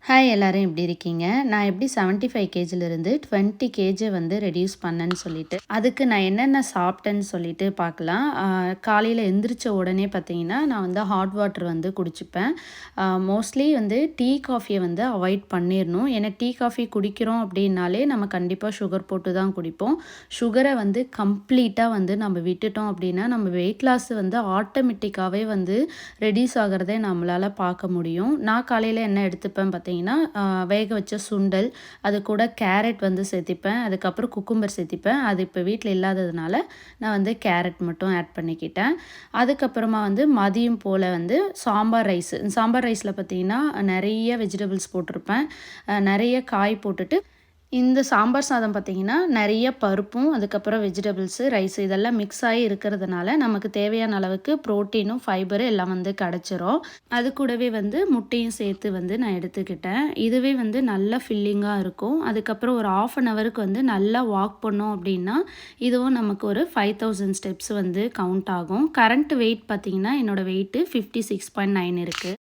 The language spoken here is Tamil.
ஹாய் எல்லாரும் எப்படி இருக்கீங்க? நான் எப்படி 75 கேஜிலிருந்து 20 கேஜி வந்து ரெடியூஸ் பண்ணேன்னு சொல்லிட்டு, அதுக்கு நான் என்னென்ன சாப்பிட்டேன்னு சொல்லிட்டு பார்க்கலாம். காலையில எந்திரிச்ச உடனே பார்த்தீங்கன்னா, நான் வந்து ஹாட் வாட்டர் வந்து குடிச்சுப்பேன். மோஸ்ட்லி வந்து டீ, காஃபியை வந்து அவாய்ட் பண்ணிடணும். ஏன்னா டீ, காஃபி குடிக்கிறோம் அப்படின்னாலே நம்ம கண்டிப்பாக சுகர் போட்டு தான் குடிப்போம். சுகரை வந்து கம்ப்ளீட்டாக வந்து நம்ம விட்டுட்டோம் அப்படின்னா, நம்ம வெயிட் லாஸ் வந்து ஆட்டோமேட்டிக்காகவே வந்து ரெடியூஸ் ஆகிறதே நம்மளால் பார்க்க முடியும். நான் காலையில் என்ன எடுத்துப்பேன் பார்த்தீங்கன்னா, வேக வச்ச சுண்டல், அது கூட கேரட் வந்து சேர்த்திப்பேன். அதுக்கப்புறம் குக்கும்பர் சேர்த்திப்பேன். அது இப்போ வீட்டில் இல்லாததுனால நான் வந்து கேரட் மட்டும் ஆட் பண்ணிக்கிட்டேன். அதுக்கப்புறமா வந்து மதியம் போல் வந்து சாம்பார் ரைஸு. சாம்பார் ரைஸில் பார்த்தீங்கன்னா நிறைய வெஜிடபிள்ஸ் போட்டிருப்பேன். நிறைய காய் போட்டுட்டு இந்த சாம்பார் சாதம் பார்த்தீங்கன்னா, நெறைய பருப்பும், அதுக்கப்புறம் வெஜிடபிள்ஸு, ரைஸ் இதெல்லாம் மிக்ஸ் ஆகி இருக்கிறதுனால, நமக்கு தேவையான அளவுக்கு புரோட்டீனும், ஃபைபரும் எல்லாம் வந்து கிடச்சிரும். அது கூடவே வந்து முட்டையும் சேர்த்து வந்து நான் எடுத்துக்கிட்டேன். இதுவே வந்து நல்ல ஃபில்லிங்கா இருக்கும். அதுக்கப்புறம் ஒரு 1/2 அன் ஹவருக்கு வந்து நல்லா வாக் பண்ணோம் அப்படின்னா, இதுவும் நமக்கு ஒரு 5000 ஸ்டெப்ஸ் வந்து கவுண்ட் ஆகும். கரண்ட் வெயிட் பார்த்தீங்கன்னா, என்னோட வெயிட்டு 56.9 இருக்கு.